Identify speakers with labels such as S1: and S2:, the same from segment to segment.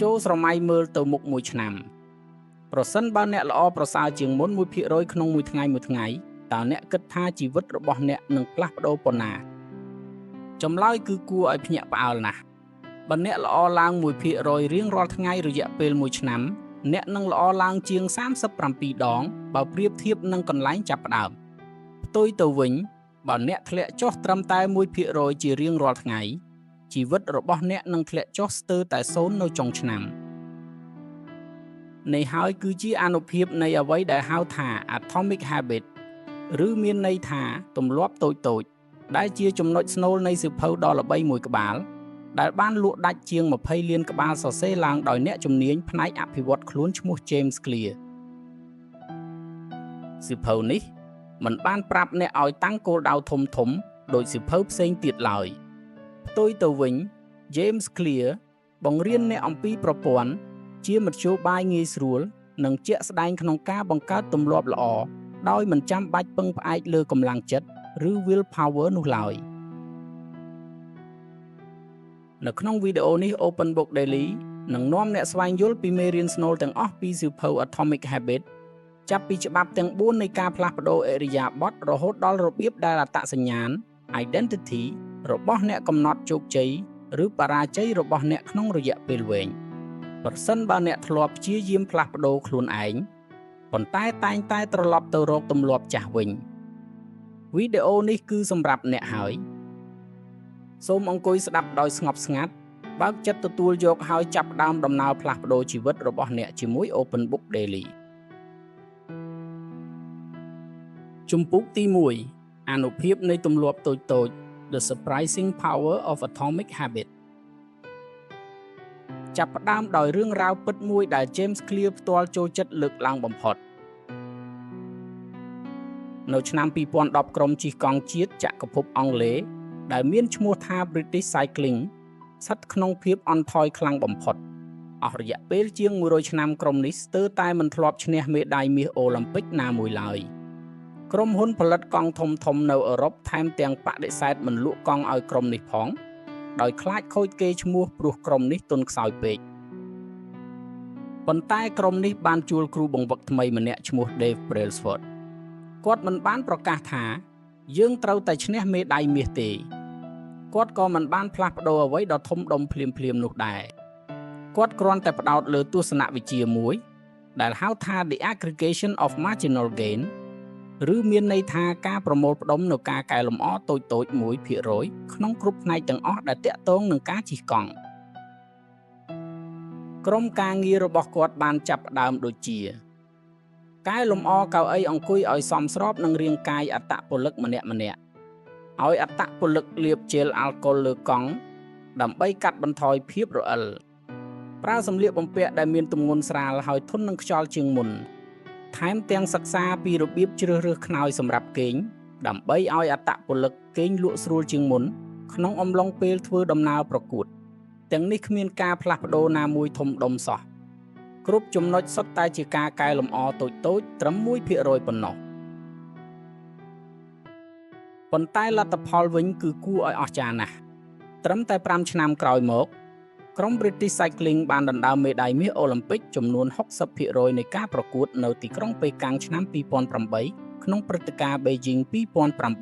S1: ចូលស្រមៃមើលទៅមុខមួយឆ្នាំប្រសិនបើអ្នកល្អប្រសើរជាងមុន 1% ក្នុងមួយថ្ងៃតើអ្នកគិតថាជីវិតរបស់អ្នកនឹងផ្លាស់ប្ដូរប៉ុណ្ណាចម្លើយគឺគួរឲ្យភ្ញាក់ផ្អើលណាស់បើអ្នកល្អឡើង 1% រៀងរាល់ថ្ងៃរយៈពេល1ឆ្នាំអ្នកនឹងល្អឡើងជាង37ដងបើប្រៀបធៀបនឹងកន្លែងចាប់ផ្ដើមផ្ទុយទៅវិញបើអ្នកធ្លាក់ចុះត្រឹមតែ 1% ជារៀងរាល់ថ្ងៃជីវិតរបស់អ្នកនឹងធ្លាក់ចុះស្ទើរតែ0នៅចុងឆ្នាំនេះហើយគឺជាអានុភាពនៃអ្វីដែលហៅថា Atomic Habit ឬមានន័យថាទម្លាប់តូចៗដែលជាចំណុចស្នូលនៃសៀវភៅដ៏ល្បីមួយក្បាលដែលបានលក់ដាច់ជាង20លានក្បាលសរសេរឡើងដោយអ្នកជំនាញផ្នែកអភិវឌ្ឍខ្លួនឈ្មោះ James Clear សៀវភៅនេះមិនបានប្រាប់អ្នកឲ្យតាំងគោលដៅធំៗដោយសៀវភៅផ្សេងទៀតឡើយផ្ទុយទៅវិញ James Clear បង្រៀនអ្នកអំពីប្រព័ន្ធជាមធ្យោបាយងាយស្រួលនិងជាក់ស្ដែងក្នុងការបង្កើតទម្លាប់ល្អដោយមិនចាំបាច់ពឹងផ្អែកលើកម្លាំងចិត្តឬ willpower នោះឡើយនៅក្នុងវីដេអូនេះ Open Book Daily នឹងនាំអ្នកស្វែងយល់ពីមេរៀនស្នូលទាំងអស់ពីសៀវភៅ Atomic Habit ចាប់ពីច្បាប់ទាំង4នៃការផ្លាស់ប្ដូរឥរិយាបថរហូតដល់របៀបដែលអត្តសញ្ញាណ Identity របស់អ្នកកំណត់ជោគជ័យឬបរាជ័យរបស់អ្នកក្នុងរយៈពេលវែងប្រសិនបើអ្នកធ្លាប់ព្យាយាមផ្លាស់ប្ដូរខ្លួនឯងប៉ុន្តែតែងតែត្រឡប់ទៅរកទម្លាប់ចាស់វិញវីដេអូនេះគឺសម្រាប់អ្នកហើយសូមអង្គុយស្ដាប់ដោយស្ងប់ស្ងាត់បើកចិត្តទទួលយកហើយចាប់ផ្ដើមដំណើរផ្លាស់ប្ដូរជីវិតរបស់អ្នកជាមួយ Open Book Daily ជំពូកទី1អានុភាពនៃទម្លាប់តូចៗ The Surprising Power of Atomic Habit ចាប់ផ្ដើមដោយរឿងរ៉ាវពិតមួយដែល James Clear ផ្ទាល់ចូលចិត្តលើកឡើងបំផុតនៅឆ្នាំ2010ក្រុមជិះកង់ជាតិចក្រភពអង់គ្លេសដែលមានឈ្មោះថា British Cycling ស្ថិតក្នុងភាពអន់ថយខ្លាំងបំផុតអស់រយៈពេលជាង100ឆ្នាំក្រុមនេះស្ទើរតែមិនធ្លាប់ឈ្នះមេដាយមាសអូឡ িম্প ិកណាមួយឡើយក្រុមហ៊ុនផលិតកង់ធំៗនៅអឺរ៉ុបថែមទាំងបដិសេធមិនលក់កង់ឲ្យក្រុមនេះផងដោយខ្លាចខូចកេរ្តិ៍ឈ្មោះព្រោះក្រុមនេះទន់ខ្សោយពេកប៉ុន្តែក្រុមនេះបានជួលគ្រូបង្វឹកថ្មីម្នាក់ឈ្មោះ Dave Brailsford គាត់មិនបានប្រកាសថាយើងត្រូវតែឈ្នះមេដាយមាសទេគាត់ក៏មិនបានផ្លាស់ប្ដូរអ្វីដ៏ធំដុំភ្លាមៗនោះដែរគាត់គ្រាន់តែផ្ដោតលើទស្សនវិជ្ជាមួយដែលហៅថា The Aggregation of Marginal Gain ឬមានន័យថាការប្រមូលផ្ដុំនូវការកែលម្អតូចៗ 1% ក្នុងគ្រប់ផ្នែកទាំងអស់ដែលទាក់ទងនឹងការជិះកង់ក្រុមការងាររបស់គាត់បានចាប់ផ្ដើមដូចជាកែលម្អកៅអីអង្គុយឲ្យសមស្របនឹងរាងកាយអត្តពលិកម្នាក់ៗឲ្យអត្តពលិកលាបជែលអាល់កុលលើកង់ដើម្បីកាត់បន្ថយភាពរអិលប្រើសម្លៀកបំពាក់ដែលមានទម្ងន់ស្រាលហើយធន់នឹងខ្យល់ជាងមុនថែមទាំងសិក្សាពីរបៀបជ្រើសរើសខ្នើយសម្រាប់គេងដើម្បីឲ្យអត្តពលិកគេងលក់ស្រួលជាងមុនក្នុងអំឡុងពេលធ្វើដំណើរប្រកួតទាំងនេះគ្មានការផ្លាស់ប្ដូរណាមួយធំដុំសោះគ្រប់ចំណុចសុទ្ធតែជាការកែលម្អតូចៗត្រឹម 1% ប៉ុណ្ណោះប៉ុន្តែលទ្ធផលវិញគឺគួរឲ្យអស្ចារ្យណាស់ត្រឹមតែ5ឆ្នាំក្រោយមកក្រុម British Cycling បានដណ្ដើមមេដាយមាសអូឡ িম্প ិកចំនួន 60% នៃការប្រកួតនៅទីក្រុងប៉េកាំងឆ្នាំ2008ក្នុងព្រឹត្តិការណ៍ Beijing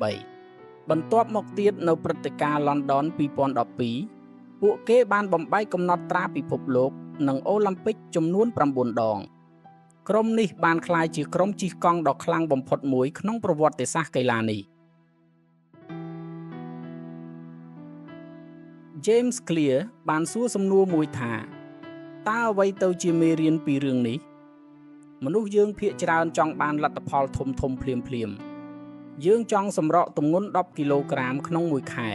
S1: 2008បន្ទាប់មកទៀតនៅព្រឹត្តិការណ៍ London 2012ពួកគេបានបំបែកកំណត់ត្រាពិភពលោកនិងអូឡ িম্প ិកចំនួន9ដងក្រុមនេះបានក្លាយជាក្រុមជិះកង់ដ៏ខ្លាំងបំផុតមួយក្នុងប្រវត្តិសាស្ត្រកីឡានេះJames Clear បានសួរសំណួរមួយថាតើអ្វីទៅជាមេរៀនពីរឿងនេះមនុស្សយើងភាគច្រើនចង់បានលទ្ធផលធំភ្លាមយើងចង់សម្រកទម្ងន់10គីឡូក្រាមក្នុងមួយខែ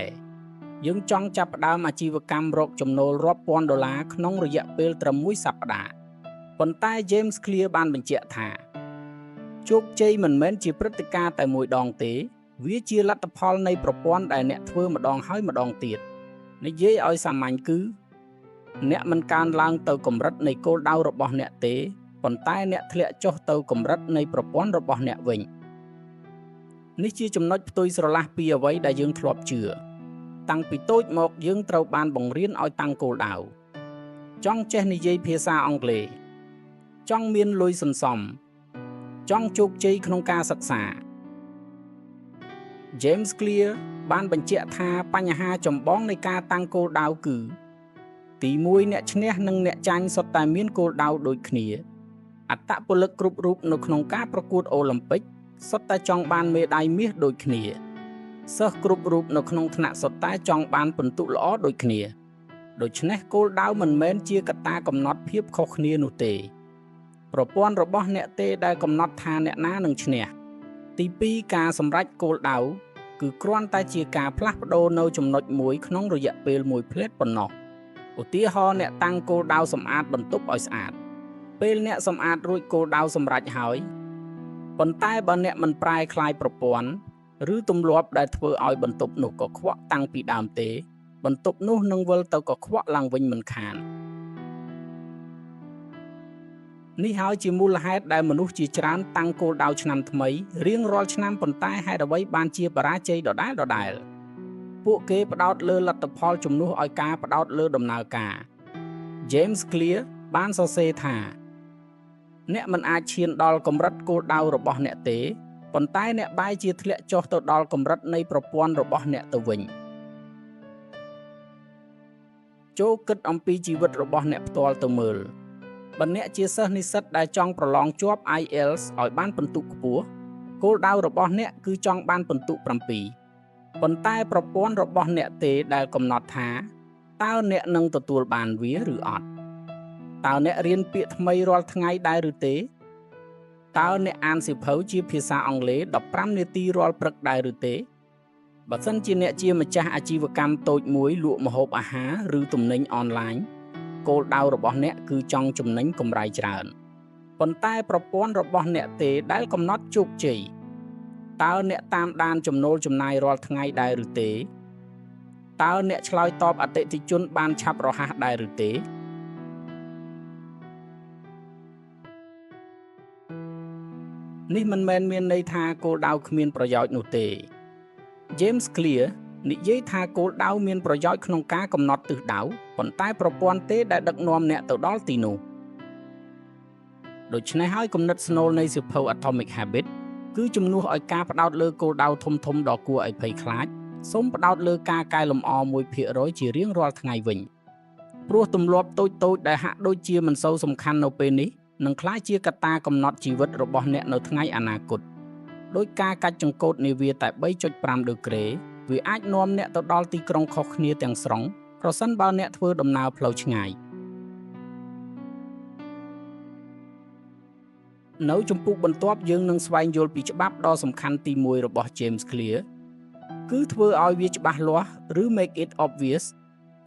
S1: យើងចង់ចាប់ផ្ដើមអាជីវកម្មរកចំណូលរាប់ពាន់ដុល្លារក្នុងរយៈពេលត្រឹមមួយសប្តាហ៍ប៉ុន្តែ James Clear បានបញ្ជាក់ថាជោគជ័យមិនមែនជាព្រឹត្តិការណ៍តែមួយដងទេវាជាលទ្ធផលនៃប្រព័ន្ធដែលអ្នកធ្វើម្ដងហើយម្ដងទៀតនិយាយឲ្យសាមញ្ញគឺអ្នកមិនកើនឡើងទៅកម្រិតនៃគោលដៅរបស់អ្នកទេប៉ុន្តែអ្នកធ្លាក់ចុះទៅកម្រិតនៃប្រព័ន្ធរបស់អ្នកវិញនេះជាចំណុចផ្ទុយស្រឡះពីអ្វីដែលយើងធ្លាប់ជឿតាំងពីតូចមកយើងត្រូវបានបង្រៀនឲ្យតាំងគោលដៅ ចង់ចេះនិយាយភាសាអង់គ្លេសចង់មានលុយសន្សំចង់ជោគជ័យក្នុងការសិក្សា James Clear បានបញ្ជាក់ថាបញ្ហាចម្បងនៃការតាំងគោលដៅគឺទី1អ្នកឈ្នះនិងអ្នកចាញ់សុទ្ធតែមានគោលដៅដូចគ្នាអត្តពលិកគ្រប់រូបនៅក្នុងការប្រកួតអូឡ িম্প ពិកសុទ្ធតែចង់បានមេដាយមាសដូចគ្នាសិស្សគ្រប់រូបនៅក្នុងថ្នាក់សុទ្ធតែចង់បានពិន្ទុល្អដូចគ្នាដូច្នេះគោលដៅមិនមែនជាកត្តាកំណត់ភាពខុសគ្នានោះទេប្រព័ន្ធរបស់អ្នកទេដែលកំណត់ថាអ្នកណានឹងឈ្នះទី2ការសម្រេចគោលដៅគឺគ្រាន់តែជាការផ្លាស់ប្ដូរនៅចំណុចមួយក្នុងរយៈពេលមួយភ្លែតប៉ុណ្ណោះឧទាហរណ៍អ្នកតាំងគោលដៅសម្អាតបន្ទប់ឲ្យស្អាតពេលអ្នកសម្អាតរួចគោលដៅសម្រេចហើយប៉ុន្តែបើអ្នកមិនប្រែក្លាយប្រព័ន្ធឬទម្លាប់ដែលធ្វើឲ្យបន្ទប់នោះកខ្វក់តាំងពីដើមទេបន្ទប់នោះនឹងវិលទៅកខ្វក់ឡើងវិញមិនខាននេះហើយជាមូលហេតុដែលមនុស្សជាច្រើនតាំងគោលដៅឆ្នាំថ្មីរៀងរាល់ឆ្នាំប៉ុន្តែហេតុអ្វីបានជាបរាជ័យដដែលពួកគេផ្ដោតលើលទ្ធផលជំនួសឲ្យការផ្ដោតលើដំណើរការ James Clear បានសរសេរថាអ្នកមិនអាចឈានដល់កម្រិតគោលដៅរបស់អ្នកទេប៉ុន្តែអ្នកបែរជាធ្លាក់ចុះទៅដល់កម្រិតនៃប្រព័ន្ធរបស់អ្នកទៅវិញចូលគិតអំពីជីវិតរបស់អ្នកផ្ទាល់ទៅមើលបើអ្នកជាសិស្សនិស្សិតដែលចង់ប្រឡងជាប់ IELTS ឲ្យបានពិន្ទុខ្ពស់គោលដៅរបស់អ្នកគឺចង់បានពិន្ទុ7ប៉ុន្តែប្រព័ន្ធរបស់អ្នកទេដែលកំណត់ថាតើអ្នកនឹងទទួលបានវាឬអត់តើអ្នករៀនពាក្យថ្មីរាល់ថ្ងៃដែរឬទេតើអ្នកអានសៀវភៅជាភាសាអង់គ្លេស15នាទីរាល់ព្រឹកដែរឬទេបើសិនជាអ្នកជាម្ចាស់អាជីវកម្មតូចមួយលក់ម្ហូបអាហារឬទំនិញអនឡាញគោលដៅរបស់អ្នកគឺចង់ចំណេញកម្រៃច្រើនប៉ុន្តែប្រព័ន្ធរបស់អ្នកទេដែលកំណត់ជោគជ័យតើអ្នកតាមដានចំណូលចំណាយរាល់ថ្ងៃដែរឬទេតើអ្នកឆ្លើយតបអតិថិជនបានឆាប់រហ័សដែរឬទេនេះមិនមែនមានន័យថាគោលដៅគ្មានប្រយោជន៍នោះទេ James Clear និយាយថាគោលដៅមានប្រយោជន៍ក្នុងការកំណត់ទិសដៅប៉ុន្តែប្រព័ន្ធទេដែលដឹកនាំអ្នកទៅដល់ទីនោះដូច្នេះហើយគំនិតស្នូលនៃសៀវភៅ Atomic Habit គឺជំនួសឲ្យការផ្ដោតលើគោលដៅធំៗដ៏គួរឲ្យភ័យខ្លាចសូមផ្ដោតលើការកែលម្អ 1% ជារៀងរាល់ថ្ងៃវិញព្រោះទម្លាប់តូចៗដែលហាក់ដូចជាមិនសូវសំខាន់នៅពេលនេះនឹងក្លាយជាកត្តាកំណត់ជីវិតរបស់អ្នកនៅថ្ងៃអនាគតដោយការកាច់ចង្កូតនាវាតែ 3.5 ដឺក្រេវាអាចនាំអ្នកទៅដល់ទីក្រុងខុសគ្នាទាំងស្រុងប្រសិនបើអ្នកធ្វើដំណើរផ្លូវឆ្ងាយនៅចំពោះបន្ទាប់យើងនឹងស្វែងយល់ពីច្បាប់ដ៏សំខាន់ទី1របស់ James Clear គឺធ្វើឲ្យវាច្បាស់លាស់ឬ make it obvious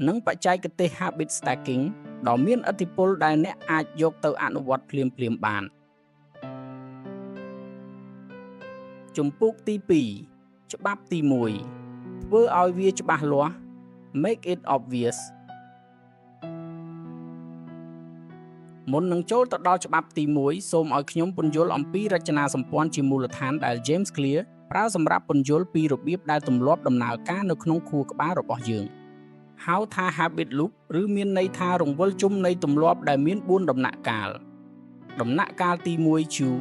S1: និងបច្ចេកទេស habit stacking ដ៏មានឥទ្ធិពលដែលអ្នកអាចយកទៅអនុវត្តភ្លាមៗបានជំពូកទី2ច្បាប់ទី1ធ្វើឲ្យវាច្បាស់លាស់ make it obvious មុននឹងចូលទៅដល់ច្បាប់ទី1សូមឲ្យខ្ញុំពន្យល់អំពីរចនាសម្ព័ន្ធជាមូលដ្ឋានដែល James Clear ប្រើសម្រាប់ពន្យល់ពីរបៀបដែលទម្លាប់ដំណើរការនៅក្នុងខួរក្បាលរបស់យើងហៅថា habit loop ឬមានន័យថារង្វិលជុំនៃទម្លាប់ដែលមាន4ដំណាក់កាលដំណាក់កាលទី1 Chew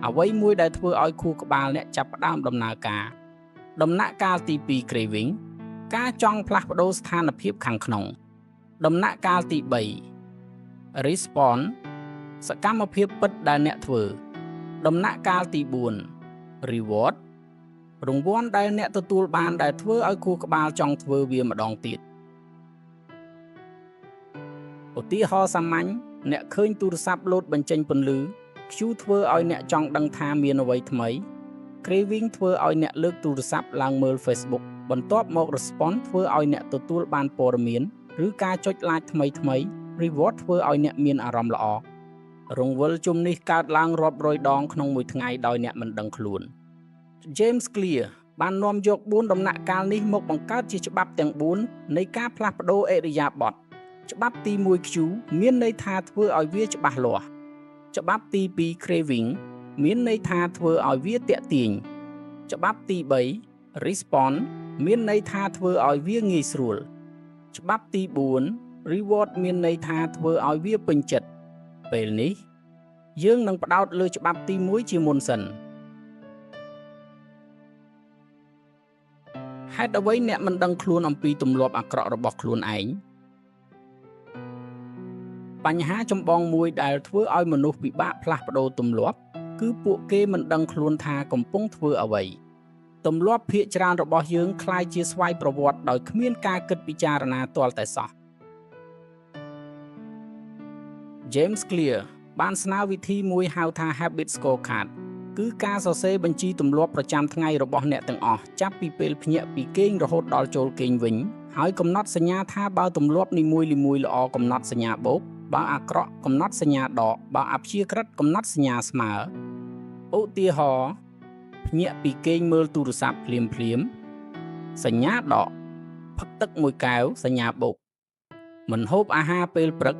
S1: អ្វីមួយដែលធ្វើឲ្យខួរក្បាលអ្នកចាប់ផ្ដើមដំណើរការដំណាក់កាលទី2 Craving ការចង់ផ្លាស់ប្ដូរស្ថានភាពខាងក្នុងដំណាក់កាលទី3 Response សកម្មភាពពិតដែលអ្នកធ្វើដំណាក់កាលទី4 Reward រង្វាន់ដែលអ្នកទទួលបានដែលធ្វើឲ្យខួរក្បាលចង់ធ្វើវាម្ដងទៀតឧទាហរណ៍សាមញ្ញអ្នកឃើញទូរស័ព្ទលោតបញ្ចេញពន្លឺ Q ធ្វើឲ្យអ្នកចង់ដឹងថាមានអ្វីថ្មី Craving ធ្វើឲ្យអ្នកលើកទូរស័ព្ទឡើងមើល Facebook បន្ទាប់មក Response ធ្វើឲ្យអ្នកទទួលបានព័ត៌មានឬការចុច like ថ្មីៗ Reward ធ្វើឲ្យអ្នកមានអារម្មណ៍ល្អរង្វិលជុំនេះកើតឡើងរាប់រយដងក្នុងមួយថ្ងៃដោយអ្នកមិនដឹងខ្លួន James Clear បាននាំយក4ដំណាក់កាលនេះមកបង្កើតជាច្បាប់ទាំង4នៃការផ្លាស់ប្ដូរឥរិយាបថច្បាប់ទី1 Q មានន័យថាធ្វើឲ្យវាច្បាស់លាស់ច្បាប់ទី2 Craving មានន័យថាធ្វើឲ្យវាទាក់ទាញច្បាប់ទី3 Response មានន័យថាធ្វើឲ្យវាងាយស្រួលច្បាប់ទី4 reward មានន័យថាធ្វើឲ្យវាពេញចិត្តពេលនេះយើងនឹងផ្ដោតលើច្បាប់ទី1ជាមុនសិនហេតុអ្វីអ្នកមិនដឹងខ្លួនអំពីទម្លាប់អាក្រក់របស់ខ្លួនឯងបញ្ហាចម្បងមួយដែលធ្វើឲ្យមនុស្សពិបាកផ្លាស់ប្ដូរទម្លាប់គឺពួកគេមិនដឹងខ្លួនថាកំពុងធ្វើអ្វីទម្លាប់ភាគច្រើនរបស់យើងคล้ายជាស្វ័យប្រវត្តិដោយគ្មានការគិតពិចារណាទាល់តែសោះ James Clear បានស្នើវិធីមួយហៅថា Habit Scorecard គឺការសរសេរបញ្ជីទម្លាប់ប្រចាំថ្ងៃរបស់អ្នកទាំងអស់ចាប់ពីពេលភ្ញាក់ពីគេងរហូតដល់ចូលគេងវិញហើយកំណត់សញ្ញាថាបើទម្លាប់នីមួយៗល្អកំណត់សញ្ញាបូកបើអាក្រក់កំណត់សញ្ញាដកបើអព្យាក្រឹតកំណត់សញ្ញាស្មើឧទាហរណ៍ភ្ញាក់ពីគេងមើលទូរស័ព្ទភ្លាមសញ្ញាដកផឹកទឹកមួយកែវសញ្ញាបូកមិនហូបអាហារពេលព្រឹក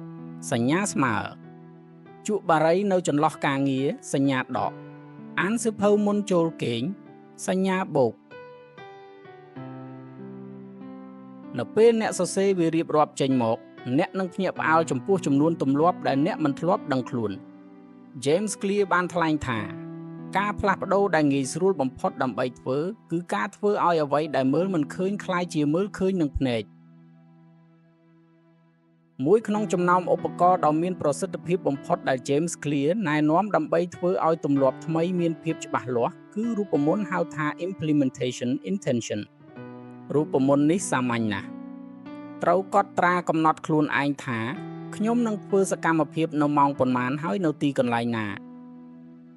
S1: សញ្ញាស្មើជក់បារីនៅចន្លោះការងារសញ្ញាដកអានសៀវភៅមុនចូលគេងសញ្ញាបូកនៅពេលអ្នកសរសេរវារៀបរាប់ចេញមកអ្នកនឹងភ្ញាក់ផ្អើលចំពោះចំនួនទម្លាប់ដែលអ្នកមិនធ្លាប់ដឹងខ្លួន James Clear បានថ្លែងថាការផ្លាស់ប្ដូរដែលងាយស្រួលបំផុតដើម្បីធ្វើគឺការធ្វើឲ្យអ្វីដែលមើលមិនឃើញคล้ายជាមើលឃើញនឹងភ្នែកមួយក្នុងចំណោមឧបករណ៍ដ៏មានប្រសិទ្ធភាពបំផុតដែល James Clear ណែនាំដើម្បីធ្វើឲ្យទម្លាប់ថ្មីមានភាពច្បាស់លាស់គឺរូបមន្តហៅថា implementation intention រូបមន្តនេះសាមញ្ញណាស់ត្រូវកត់ត្រាកំណត់ខ្លួនឯងថាខ្ញុំនឹងធ្វើសកម្មភាពនៅម៉ោងប៉ុន្មានហើយនៅទីកន្លែងណា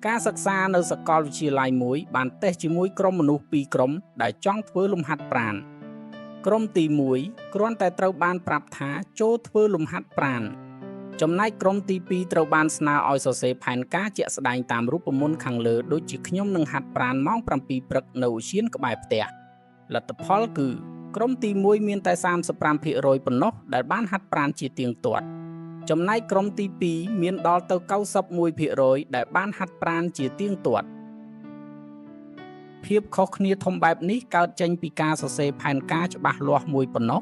S1: ការសិក្សានៅសាកលវិទ្យាល័យមួយបានតេស្តជាមួយក្រុមមនុស្ស2ក្រុមដែលចង់ធ្វើលំហាត់ប្រាណក្រុមទី1គ្រាន់តែត្រូវបានប្រាប់ថាចូលធ្វើលំហាត់ប្រាណចំណែកក្រុមទី2ត្រូវបានស្នើឲ្យសរសេរផែនការជាក់ស្ដែងតាមរូបមន្តខាងលើដូចជាខ្ញុំនឹងហាត់ប្រាណម៉ោង7ព្រឹកនៅឧទ្យានក្បែរផ្ទះលទ្ធផលគឺក្រុមទី1មានតែ 35% ប៉ុណ្ណោះដែលបានហាត់ប្រាណជាទៀងទាត់ចំណែកក្រុមទី2មានដល់ទៅ 91% ដែលបានហាត់ប្រាណជាទៀងទាត់ភាពខុសគ្នាធំបែបនេះកើតចេញពីការសរសេរផែនការច្បាស់លាស់មួយប៉ុណ្ណោះ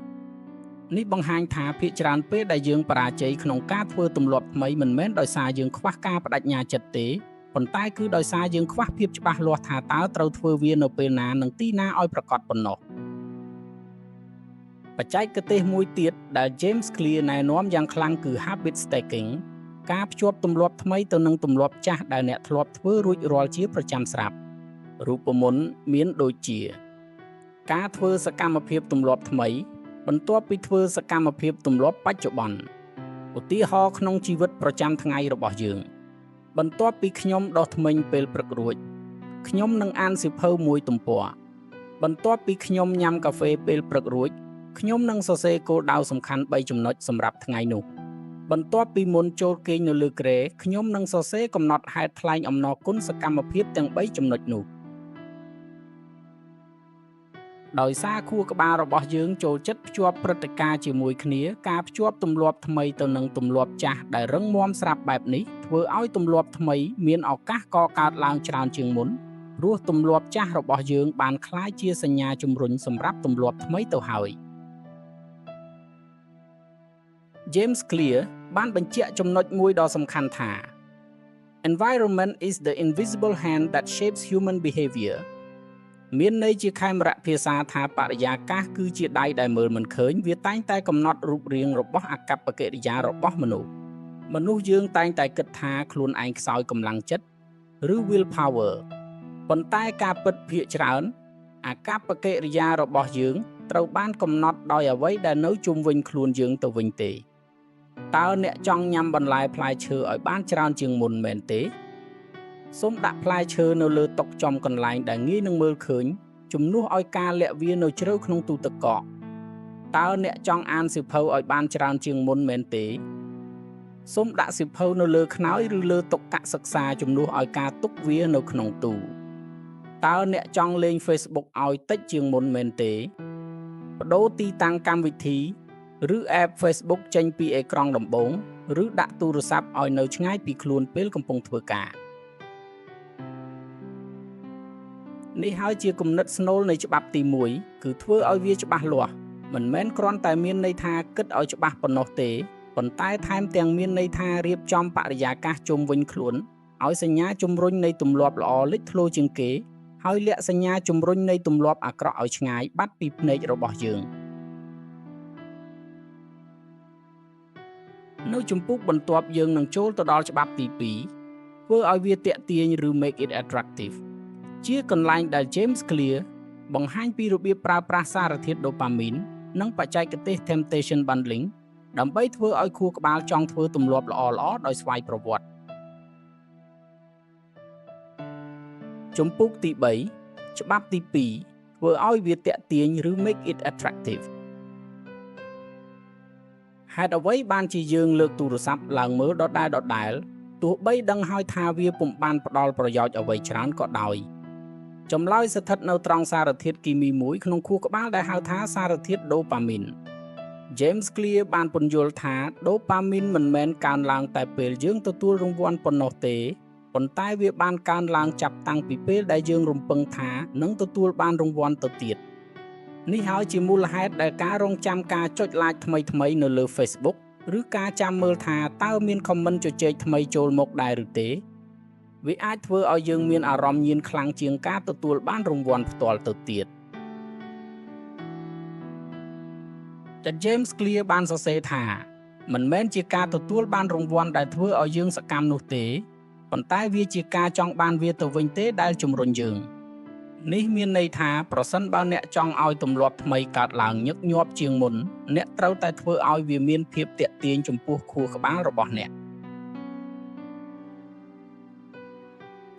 S1: នេះបង្ហាញថាភាគច្រើនពេលដែលយើងបរាជ័យក្នុងការធ្វើទម្លាប់ថ្មីមិនមែនដោយសារយើងខ្វះការបដិញ្ញាចិត្តទេប៉ុន្តែគឺដោយសារយើងខ្វះភាពច្បាស់លាស់ថាតើត្រូវធ្វើវានៅពេលណានិងទីណាឲ្យប្រកបប៉ុណ្ណោះបច្ចេកទេសមួយទៀតដែល James Clear ណែនាំយ៉ាងខ្លាំងគឺ habit stacking ការភ្ជាប់ទម្លាប់ថ្មីទៅនឹងទម្លាប់ចាស់ដែលអ្នកធ្លាប់ធ្វើរួចរាល់ជាប្រចាំស្រាប់រូបមន្តមានដូចជាការធ្វើសកម្មភាពទម្លាប់ថ្មីបន្ទាប់ពីធ្វើសកម្មភាពទម្លាប់បច្ចុប្បន្នឧទាហរណ៍ក្នុងជីវិតប្រចាំថ្ងៃរបស់យើងបន្ទាប់ពីខ្ញុំដុសធ្មេញពេលព្រឹករួចខ្ញុំនឹងអានសៀវភៅមួយទំព័របន្ទាប់ពីខ្ញុំញ៉ាំកាហ្វេពេលព្រឹករួចខ្ញុំនឹងសរសេរគោលដៅសំខាន់3ចំណុចសម្រាប់ថ្ងៃនោះបន្ទាប់ពីមុនចូលគេងនៅលើគ្រែខ្ញុំនឹងសរសេរកំណត់ហេតុថ្លែងអំណរគុណសកម្មភាពទាំង3ចំណុចនោះដោយសារខួរក្បាលរបស់យើងចូលចិត្តភ្ជាប់ព្រឹត្តិការណ៍ជាមួយគ្នាការភ្ជាប់ទម្លាប់ថ្មីទៅនឹងទម្លាប់ចាស់ដែលរឹងមាំស្រាប់បែបនេះធ្វើឲ្យទម្លាប់ថ្មីមានឱកាសកកើតឡើងច្រើនជាងមុនព្រោះទម្លាប់ចាស់របស់យើងបានក្លាយជាសញ្ញាជំរុញសម្រាប់ទម្លាប់ថ្មីទៅហើយ James Clear បានបញ្ជាក់ចំណុចមួយដ៏សំខាន់ថា Environment is the invisible hand that shapes human behavior មានន័យជាខេមរៈភាសាថាបរិយាកាសគឺជាដៃដែលមើលមិនឃើញវាតែងតែកំណត់រូបរាងរបស់អាកប្បកិរិយារបស់មនុស្សយើងតែងតែគិតថាខ្លួនឯងខ្សោយកម្លាំងចិត្តឬ will power ប៉ុន្តែការពិតភាគច្រើនអាកប្បកិរិយារបស់យើងត្រូវបានកំណត់ដោយអ្វីដែលនៅជុំវិញខ្លួនយើងទៅវិញទេតើអ្នកចង់ញ៉ាំបន្លែផ្លែឈើឲ្យបានច្រើនជាងមុនមែនទេសូមដាក់ផ្លែឈើនៅលើតុចំកន្លែងដែលងាយនឹងមើលឃើញជំនួសឲ្យការលាក់វានៅជ្រៅក្នុងទូទឹកកកតើអ្នកចង់អានសៀវភៅឲ្យបានច្រើនជាងមុនមែនទេសូមដាក់សៀវភៅនៅលើខ្នើយឬលើតុកសិក្សាជំនួសឲ្យការទុកវានៅក្នុងទូតើអ្នកចង់លេង Facebook ឲ្យតិចជាងមុនមែនទេប្ដូរទីតាំងកម្មវិធីឬ app Facebook ចេញពីអេក្រង់ដំបូងឬដាក់ទូរស័ព្ទឲ្យនៅឆ្ងាយពីខ្លួនពេលកំពុងធ្វើការនេះហើយជាគំនិតស្នូលនៃច្បាប់ទី1គឺធ្វើឲ្យវាច្បាស់លាស់ម មិនមែនគ្រាន់តែមានន័យថាគិតឲ្យច្បាស់ប៉ុណ្ណោះទេប៉ុន្តែថែមទាំងមានន័យថារៀបចំបរិយាកាសជុំវិញខ្លួនឲ្យសញ្ញាជំរុញនៃទម្លាប់ល្អលេចធ្លោជាងគេហើយលាក់សញ្ញាជំរុញនៃទម្លាប់អាក្រក់ឲ្យឆ្ងាយបាត់ពីភ្នែករបស់យើងនៅជំពូកបន្ទាប់យើងនឹងចូលទៅដល់ច្បាប់ទី2ធ្វើឲ្យវាទាក់ទាញឬ make it attractive ជាកន្លែងដែល James Clear បង្ហាញពីរបៀបប្រើប្រាស់សារធាតុ dopamine និងបច្ចេកទេស temptation bundling ដើម្បីធ្វើឲ្យខួរក្បាលចង់ធ្វើទម្លាប់ល្អៗដោយស្វ័យប្រវត្តិជំពូកទី3ច្បាប់ទី2ធ្វើឲ្យវាទាក់ទាញឬ make it attractive ហេតុអ្វីបានជាយើងលើកទូរស័ព្ទឡើងមើលដដែលទោះបីដឹងហើយថាវាពុំបានផ្ដល់ប្រយោជន៍អ្វីច្រើនក៏ដោយចម្លើយស្ថិតនៅត្រង់សារធាតុគីមីមួយក្នុងខួរក្បាលដែលហៅថាសារធាតុ dopamine James Clear បានពន្យល់ថា dopamine មិនមែនកើនឡើងតែពេលយើងទទួលរង្វាន់ប៉ុណ្ណោះទេប៉ុន្តែវាបានកើនឡើងចាប់តាំងពីពេលដែលយើងរំពឹងថានឹងទទួលបានរង្វាន់ទៅទៀតនេះហើយជាមូលហេតុដែលការរងចាំការចុច like ថ្មីនៅលើ Facebook ឬការចាំមើលថាតើមាន comment ជជែកថ្មីចូលមកដែរឬទេវាអាចធ្វើឲ្យយើងមានអារម្មណ៍ញៀនខ្លាំងជាងការទទួលបានរង្វាន់ផ្ទាល់ទៅទៀតតែ James Clear បានសរសេរថាមិនមែនជាការទទួលបានរង្វាន់ដែលធ្វើឲ្យយើងសកម្មនោះទេប៉ុន្តែវាជាការចង់បានវាទៅវិញទេដែលជំរុញយើងនេះមានន័យថាប្រសិនបើអ្នកចង់ឲ្យទម្លាប់ថ្មីកើតឡើងញឹកញាប់ជាងមុនអ្នកត្រូវតែធ្វើឲ្យវាមានភាពទាក់ទាញចំពោះខួរក្បាលរបស់អ្នក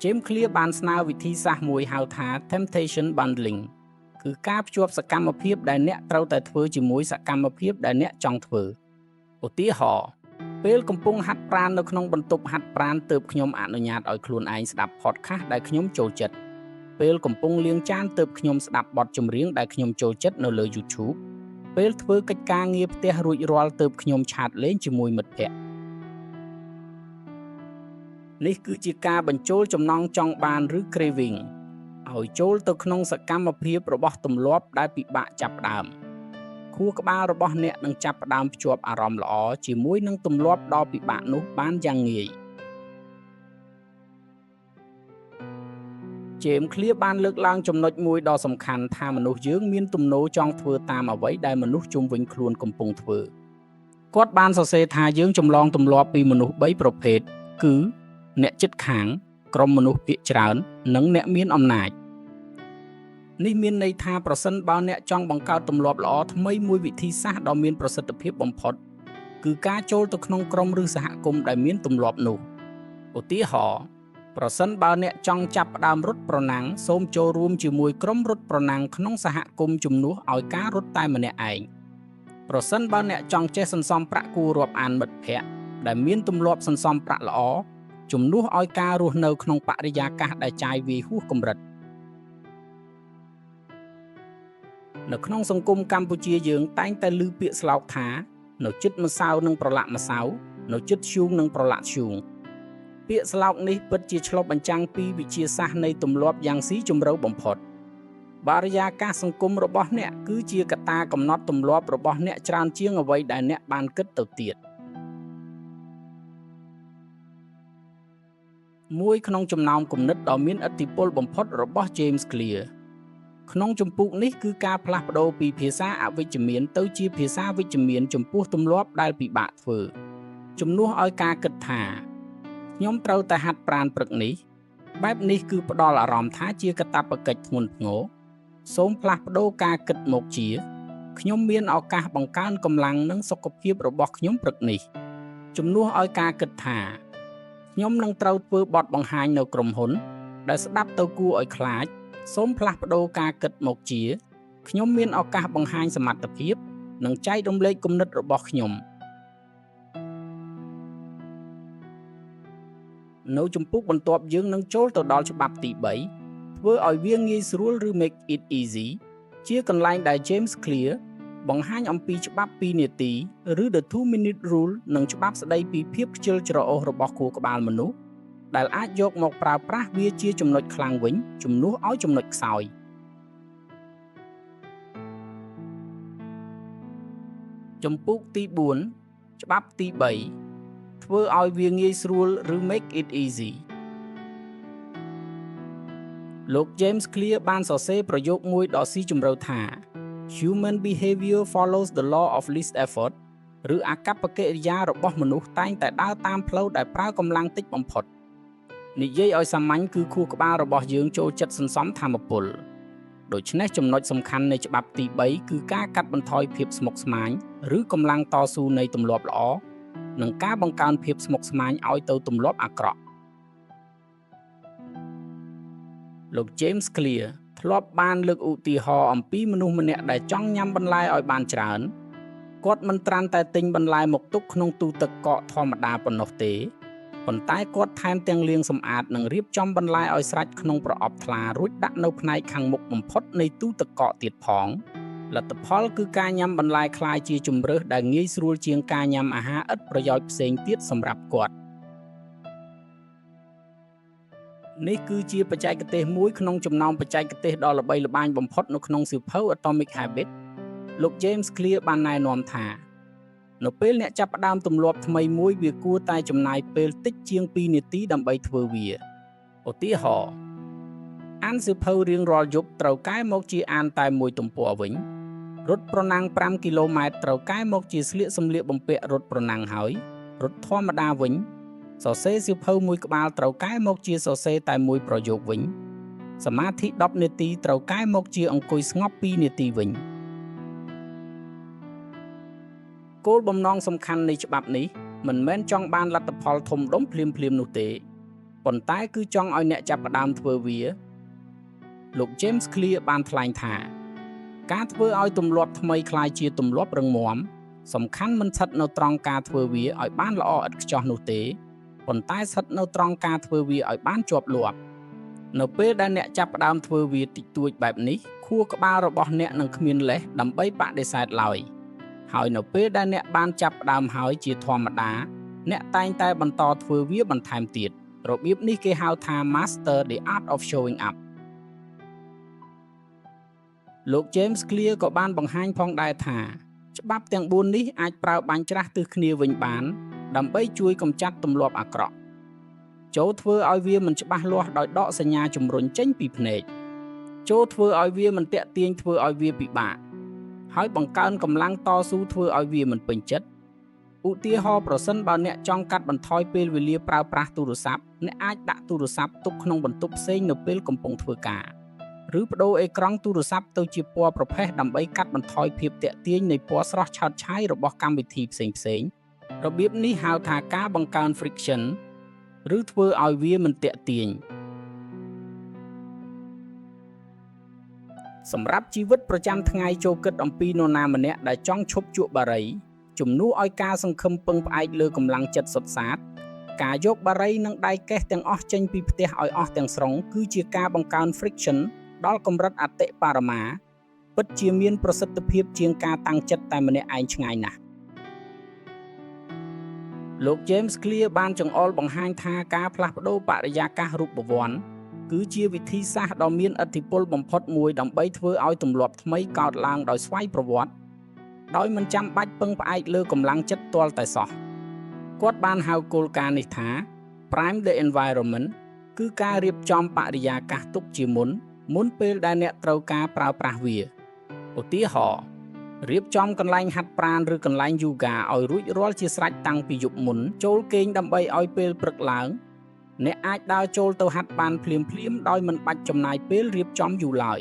S1: James Clear បានស្នើវិធីសាស្ត្រមួយហៅថា temptation bundling គឺការភ្ជាប់សកម្មភាពដែលអ្នកត្រូវតែធ្វើជាមួយសកម្មភាពដែលអ្នកចង់ធ្វើឧទាហរណ៍ពេលកំពុងហាត់ប្រាណនៅក្នុងបន្ទប់ហាត់ប្រាណទើបខ្ញុំអនុញ្ញាតឲ្យខ្លួនឯងស្ដាប់ podcast ដែលខ្ញុំចូលចិត្តពេលកំពុងលាងចានទើបខ្ញុំស្ដាប់បទចម្រៀងដែលខ្ញុំចូលចិត្តនៅលើ YouTube ពេលធ្វើកិច្ចការងារផ្ទះរួចរាល់ទើបខ្ញុំឆាតលេងជាមួយមិត្តភក្តិនេះគឺជាការបញ្ចូលចំណង់ចង់បានឬ craving ឲ្យចូលទៅក្នុងសកម្មភាពរបស់ទម្លាប់ដែលពិបាកចាប់ផ្ដើមខួរក្បាលរបស់អ្នកនឹងចាប់ផ្ដើមភ្ជាប់អារម្មណ៍ល្អជាមួយនឹងទម្លាប់ដ៏ពិបាកនោះបានយ៉ាងងាយJames Clear បានលើកឡើងចំណុចមួយដ៏សំខាន់ថាមនុស្សយើងមានទំនោរចង់ធ្វើតាមអ្វីដែលមនុស្សជុំវិញខ្លួនកំពុងធ្វើគាត់បានសរសេរថាយើងចម្លងទម្លាប់ពីមនុស្ស3ប្រភេទគឺអ្នកជិតខាងក្រុមមនុស្សភាគច្រើននិងអ្នកមានអំណាចនេះមានន័យថាប្រសិនបើអ្នកចង់បង្កើតទម្លាប់ល្អថ្មីមួយវិធីសាស្ត្រដ៏មានប្រសិទ្ធភាពបំផុតគឺការចូលទៅក្នុងក្រុមឬសហគមន៍ដែលមានទម្លាប់នោះឧទាហរណ៍ប្រសិនបើអ្នកចង់ចាប់ផ្ដើមរត់ប្រណាំងសូមចូលរួមជាមួយក្រុមរត់ប្រណាំងក្នុងសហគមន៍ជំនួសឲ្យការរត់តែម្នាក់ឯងប្រសិនបើអ្នកចង់ចេះសន្សំប្រាក់គួររាប់អានមិត្តភ័ក្តិដែលមានទម្លាប់សន្សំប្រាក់ល្អជំនួសឲ្យការរស់នៅក្នុងបរិយាកាសដែលចាយវាយហួសកម្រិតនៅក្នុងសង្គមកម្ពុជាយើងតែងតែឮពាក្យស្លោកថានៅជិតម្សៅនឹងប្រឡាក់ម្សៅនៅជិតធ្យូងនឹងប្រឡាក់ធ្យូងពាក្យស្លោកនេះពិតជាឆ្លុះបញ្ចាំងពីវិជាសាស្ត្រនៃទម្លាប់យ៉ាងស៊ីជម្រៅបំផុតបរិយាកាសសង្គមរបស់អ្នកគឺជាកត្តាកំណត់ទម្លាប់របស់អ្នកច្រើនជាងអ្វីដែលអ្នកបានគិតទៅទៀតមួយក្នុងចំណោមគំនិតដ៏មានឥទ្ធិពលបំផុតរបស់ James Clear ក្នុងជំពូកនេះគឺការផ្លាស់ប្ដូរពីភាសាអវិជ្ជមានទៅជាភាសាវិជ្ជមានចំពោះទម្លាប់ដែលពិបាកធ្វើជំនួសឲ្យការគិតថាខ្ញុំត្រូវតែហាត់ប្រាណព្រឹកនេះបែបនេះគឺផ្ដល់អារម្មណ៍ថាជាកាតព្វកិច្ចធ្ងន់ធ្ងរសូមផ្លាស់ប្ដូរការគិតមកជាខ្ញុំមានឱកាសបង្កើនកម្លាំងនិងសុខភាពរបស់ខ្ញុំព្រឹកនេះជំនួសឲ្យការគិតថាខ្ញុំនឹងត្រូវធ្វើបទបង្ហាញនៅក្រុមហ៊ុនដែលស្ដាប់ទៅគួរឲ្យខ្លាចសូមផ្លាស់ប្ដូរការគិតមកជាខ្ញុំមានឱកាសបង្ហាញសមត្ថភាពនិងចែករំលែកគំនិតរបស់ខ្ញុំនៅជំពូកបន្ទាប់យើងនឹងចូលទៅដល់ច្បាប់ទី3ធ្វើឲ្យវាងាយស្រួលឬ make it easy ជាកន្លែងដែល James Clear បង្ហាញអំពីច្បាប់2នាទីឬ the 2-minute rule និងច្បាប់ស្ដីពីភាពខ្ជិលច្រអូសរបស់ខួរក្បាលមនុស្សដែលអាចយកមកប្រើប្រាស់វាជាចំណុចខ្លាំងវិញជំនួសឲ្យចំណុចខ្សោយ ចំពោះទី4ច្បាប់ទី3ធ្វើឲ្យវាងាយស្រួលឬ make it easy លោក James Clear បានសរសេរប្រយោគមួយដ៏ស៊ីជម្រៅថា Human behavior follows the law of least effort ឬអាកប្បកិរិយារបស់មនុស្សតែងតែដើរតាមផ្លូវដែលប្រើកម្លាំងតិចបំផុតនិយាយឲ្យសាមញ្ញគឺខួរក្បាលរបស់យើងចូលចិត្តសន្សំថាមពលដូច្នេះចំណុចសំខាន់នៃច្បាប់ទី3គឺការកាត់បន្ថយភាពស្មុគស្មាញឬកម្លាំងតស៊ូនៃទម្លាប់ល្អនិងការបង្កើនភាពស្មុគស្មាញឲ្យទៅទម្លាប់អាក្រក់លោក James Clear ធ្លាប់បានលើកឧទាហរណ៍អំពីមនុស្សម្នាក់ដែលចង់ញ៉ាំបន្លែឲ្យបានច្រើនគាត់មិនត្រាន់តែទិញបន្លែមកទុកក្នុងទូទឹកកកធម្មតាប៉ុណ្ណោះទេប៉ុន្តែគាត់ថែមទាំងលាងសម្អាតនិងរៀបចំបន្លែឲ្យស្រេចក្នុងប្រអប់ថ្លារួចដាក់នៅផ្នែកខាងមុខបំផុតនៃទូទឹកកកទៀតផងលទ្ធផលគឺការញ៉ាំបន្លែក្លាយជាជម្រើសដែលងាយស្រួលជាងការញ៉ាំអាហារឥតប្រយោជន៍ផ្សេងទៀតសម្រាប់គាត់នេះគឺជាបច្ចេកទេសមួយក្នុងចំណោមបច្ចេកទេសដ៏ល្បីល្បាញបំផុតនៅក្នុងសៀវភៅ Atomic Habits លោក James Clear បានណែនាំថានៅពេលអ្នកចាប់ផ្ដើមទម្លាប់ថ្មីមួយវាគួរតែចំណាយពេលតិចជាង2នាទីដើម្បីធ្វើវាឧទាហរណ៍អានសៀវភៅរៀងរាល់យប់ត្រូវកែមកជាអានតែមួយទំព័រវិញរត់ប្រណាំង5គីឡូម៉ែត្រត្រូវកែមកជាស្លៀកសម្លៀកបំពាក់រត់ប្រណាំងហើយរត់ធម្មតាវិញសរសេរសៀវភៅមួយក្បាលត្រូវកែមកជាសរសេរតែមួយប្រយោគវិញសមាធិ10នាទីត្រូវកែមកជាអង្គុយស្ងប់2នាទីវិញគោលបំណងសំខាន់នៃច្បាប់នេះមិនមែនចង់បានលទ្ធផលធំដុំភ្លាមៗនោះទេប៉ុន្តែគឺចង់ឲ្យអ្នកចាប់ផ្ដើមធ្វើវាលោក James Clear បានថ្លែងថាការធ្វើឲ្យទម្លាប់ថ្មីក្លាយជាទម្លាប់រឹងមាំសំខាន់មិនស្ថិតនៅត្រង់ការធ្វើវាឲ្យបានល្អឥតខ្ចោះនោះទេប៉ុន្តែស្ថិតនៅត្រង់ការធ្វើវាឲ្យបានជាប់លាប់នៅពេលដែលអ្នកចាប់ផ្ដើមធ្វើវាតិចតួចបែបនេះខួរក្បាលរបស់អ្នកនឹងគ្មានលេសដើម្បីបដិសេធឡើយហើយនៅពេលដែលអ្នកបានចាប់ផ្ដើមហើយជាធម្មតាអ្នកតែងតែបន្តធ្វើវាបន្ថែមទៀតរបៀបនេះគេហៅថា Master the Art of Showing Up លោក James Clear ក៏បានបង្ហាញផងដែរថាច្បាប់ទាំង4នេះអាចប្រើបាញ់ច្រាស់ទិសគ្នាវិញបានដើម្បីជួយកម្ចាត់ទម្លាប់អាក្រក់ចូលធ្វើឲ្យវាមិនច្បាស់លាស់ដោយដកសញ្ញាជំរុញចេញពីភ្នែកចូលធ្វើឲ្យវាមិនតាក់ទាញធ្វើឲ្យវាពិបាកហើយបង្កើនកម្លាំងតស៊ូធ្វើឲ្យវាមិនពេញចិត្តឧទាហរណ៍ប្រសិនបើអ្នកចង់កាត់បន្ថយពេលវេលាប្រើប្រាស់ទូរស័ព្ទអ្នកអាចដាក់ទូរស័ព្ទទុកក្នុងបន្ទប់ផ្សេងនៅពេលកំពុងធ្វើការឬប្ដូរអេក្រង់ទូរស័ព្ទទៅជាពណ៌ប្រផេះដើម្បីកាត់បន្ថយភាពទាក់ទាញនៃពណ៌ស្រស់ឆើតឆាយរបស់កម្មវិធីផ្សេងៗរបៀបនេះហៅថាការបង្កើន friction ឬធ្វើឲ្យវាមិនទាក់ទាញសម្រាប់ជីវិតប្រចាំថ្ងៃចូលគិតអំពីនរណាម្នាក់ដែលចង់ឈប់ជក់បារីជំនួសឲ្យការសង្ឃឹមពឹងផ្អែកលើកម្លាំងចិត្តសុទ្ធសាធការយកបារីនិងដៃកេះទាំងអស់ចេញពីផ្ទះឲ្យអស់ទាំងស្រុងគឺជាការបង្កើន friction ដល់កម្រិតអតិបរមាពិតជាមានប្រសិទ្ធភាពជាងការតាំងចិត្តតែម្នាក់ឯងឆ្ងាយណាស់លោក James Clear បានចង្អុលបង្ហាញថាការផ្លាស់ប្ដូរបរិយាកាសរូបវន្តគឺជាវិធីសាស្ត្រដ៏មានឥទ្ធិពលបំផុតមួយដើម្បីធ្វើឲ្យទម្លាប់ថ្មីកើតឡើងដោយស្វ័យប្រវត្តិដោយមិនចាំបាច់ពឹងផ្អែកលើកម្លាំងចិត្តទាល់តែសោះគាត់បានហៅគោលការណ៍នេះថា Prime the Environment គឺការរៀបចំបរិយាកាសទុកជាមុនពេលដែលអ្នកត្រូវការប្រើប្រាស់វាឧទាហរណ៍រៀបចំកន្លែងហាត់ប្រាណឬកន្លែងយូហ្គាឲ្យរួចរាល់ជាស្រេចតាំងពីយប់មុនចូលគេងដើម្បីឲ្យពេលព្រឹកឡើងអ្នកអាចដើរចូលទៅហាត់បានភ្លាមដោយមិនបាច់ចំណាយពេលរៀបចំយូរឡើយ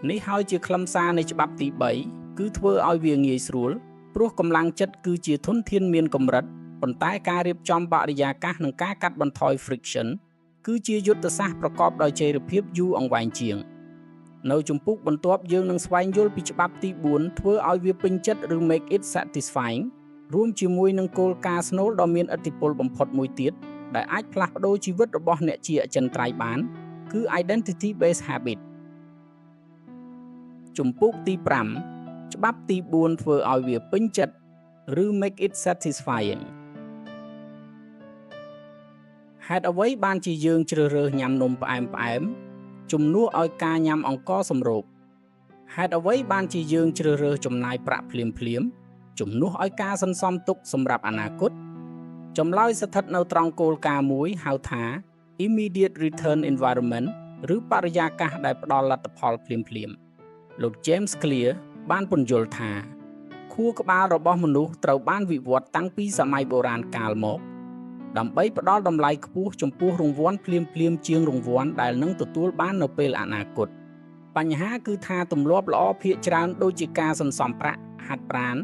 S1: នេះហើយជាខ្លឹមសារនៃច្បាប់ទី3គឺធ្វើឲ្យវាងាយស្រួលព្រោះកម្លាំងចិត្តគឺជាធនធានមានកម្រិតប៉ុន្តែការរៀបចំបរិយាកាសនិងការកាត់បន្ថយ friction គឺជាយុទ្ធសាស្ត្រប្រកបដោយចីរភាពយូរអង្វែងជាងនៅជំពូកបន្ទាប់យើងនឹងស្វែងយល់ពីច្បាប់ទី4ធ្វើឲ្យវាពេញចិត្តឬ make it satisfying រួមជាមួយនឹងគោលការណ៍ស្នូលដ៏មានឥទ្ធិពលបំផុតមួយទៀតដែលអាចផ្លាស់ប្ដូរជីវិតរបស់អ្នកជាអចិន្ត្រៃយ៍បានគឺ identity based habit ជំពូកទី5ច្បាប់ទី4ធ្វើឲ្យវាពេញចិត្តឬ make it satisfying ហេតុអ្វីបានជាយើងជ្រើសរើសញ៉ាំនំផ្អែមជំនួសឲ្យការញ៉ាំអង្ករសម្រូបហេតុអ្វីបានជាយើងជ្រើសរើសចំណាយប្រាក់ភ្លាម ជំនួសឲ្យការសន្សំទុកសម្រាប់អនាគតចម្លើយស្ថិតនៅត្រង់គោលការណ៍មួយហៅថា immediate return environment ឬបរិយាកាសដែលផ្ដល់លទ្ធផលភ្លាមៗលោក James Clear បានពន្យល់ថាខួរក្បាលរបស់មនុស្សត្រូវបានវិវត្តតាំងពីសម័យបុរាណកាលមកដើម្បីផ្ដល់តម្លៃខ្ពស់ចំពោះរង្វាន់ភ្លាមៗជាងរង្វាន់ដែលនឹងទទួលបាននៅពេលអនាគតបញ្ហាគឺថាទម្លាប់ល្អភាគច្រើនដូចជាការសន្សំប្រាក់ហាត់ប្រាណ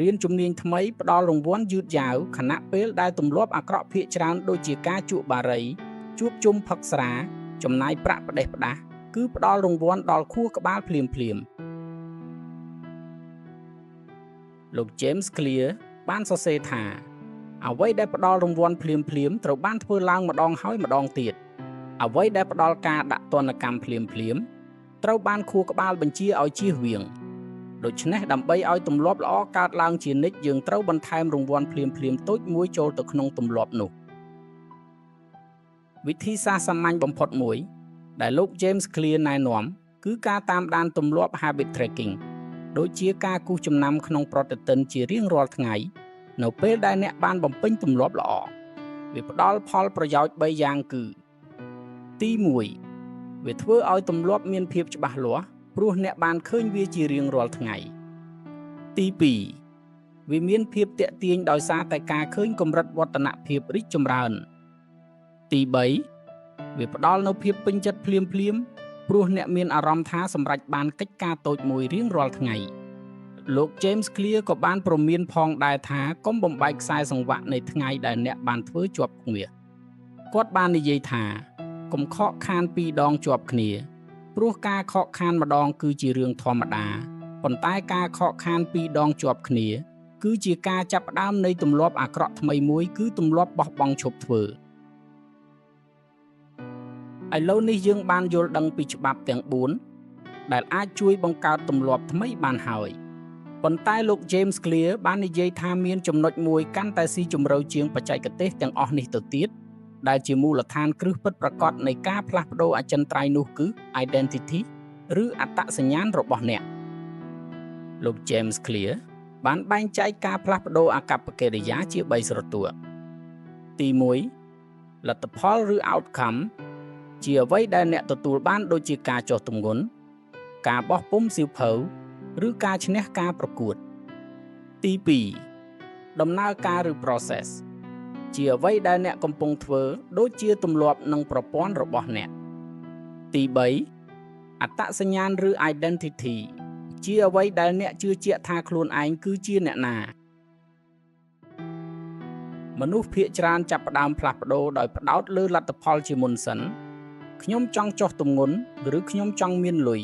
S1: រៀនជំនាញថ្មីផ្ដល់រង្វាន់យឺតយ៉ាវខណៈពេលដែលទម្លាប់អាក្រក់ភាគច្រើនដូចជាការជក់បារីជួបជុំផឹកស្រាចំណាយប្រាក់ផ្ដេសផ្ដាសគឺផ្ដល់រង្វាន់ដល់ខួរក្បាលភ្លាមៗលោក James Clear បានសរសេរថាអ្វីដែលផ្ដល់រង្វាន់ភ្លាមៗត្រូវបានធ្វើឡើងម្ដងហើយម្ដងទៀតអ្វីដែលផ្ដល់ការដាក់ទណ្ឌកម្មភ្លាមៗត្រូវបានខួរក្បាលបញ្ជាឲ្យជៀសវាងដូច្នេះដើម្បីឲ្យទម្លាប់ល្អកើតឡើងជានិច្ចយើងត្រូវបន្ថែមរង្វាន់ភ្លាមៗតូចមួយចូលទៅក្នុងទម្លាប់នោះវិធីសាស្ត្រសាមញ្ញបំផុតមួយដែលលោក James Clear ណែនាំគឺការតាមដានទម្លាប់ habit tracking ដូចជាការគូសចំណាំក្នុងប្រតិទិនជារៀងរាល់ថ្ងៃនៅពេលដែលអ្នកបានបំពេញទម្លាប់ល្អវាផ្ដល់ផលប្រយោជន៍3យ៉ាងគឺទី1វាធ្វើឲ្យទម្លាប់មានភាពច្បាស់លាស់ព្រោះអ្នកបានឃើញវាជារៀងរាល់ថ្ងៃទី2វាមានភាពទាក់ទាញដោយសារតែការឃើញកម្រិតវឌ្ឍនភាពរីកចម្រើនទី3វាផ្ដល់នូវភាពពេញចិត្តភ្លាមព្រោះអ្នកមានអារម្មណ៍ថាសម្រេចបានកិច្ចការតូចមួយរៀងរាល់ថ្ងៃលោក James Clear ក៏បានព្រមានផងដែរថាកុំបំបែកខ្សែសង្វាក់នៃថ្ងៃដែលអ្នកបានធ្វើជាប់គ្នាគាត់បាននិយាយថាកុំខកខាន2ដងជាប់គ្នាព្រោះការខកខានម្ដងគឺជារឿងធម្មតាប៉ុន្តែការខកខាន2ដងជាប់គ្នាគឺជាការចាប់ផ្ដើមនៃទម្លាប់អាក្រក់ថ្មីមួយគឺទម្លាប់បោះបង់ឈប់ធ្វើឥឡូវនេះយើងបានយល់ដឹងពីច្បាប់ទាំង4ដែលអាចជួយបង្កើតទម្លាប់ថ្មីបានហើយប៉ុន្តែលោក James Clear បាននិយាយថាមានចំណុចមួយកាន់តែស៊ីជម្រៅជាងបច្ចេកទេសទាំងអស់នេះទៅទៀតដែលជាមូលដ្ឋានគ្រឹះពិតប្រាកដនៃការផ្លាស់ប្ដូរអចិន្ត្រៃយ៍នោះគឺ identity ឬអត្តសញ្ញាណរបស់អ្នកលោក James Clear បានបែងចែកការផ្លាស់ប្ដូរអាកប្បកិរិយាជា3ស្រទាប់ទី1លទ្ធផលឬ outcome ជាអ្វីដែលអ្នកទទួលបានដូចជាការចុះទម្ងន់ការបោះពុម្ពសៀវភៅឬការឈ្នះការប្រកួតទី2ដំណើរការឬ process ជាអ្វីដែលអ្នកកំពុងធ្វើដូចជាទម្លាប់និងប្រព័ន្ធរបស់អ្នកទី3អត្តសញ្ញាណឬ identity ជាអ្វីដែលអ្នកជឿជាក់ថាខ្លួនឯងគឺជាអ្នកណាមនុស្សភាគច្រើនចាប់ផ្ដើមផ្លាស់ប្ដូរដោយផ្ដោតលើលទ្ធផលជាមុនសិនខ្ញុំចង់ចុះទម្ងន់ឬខ្ញុំចង់មានលុយ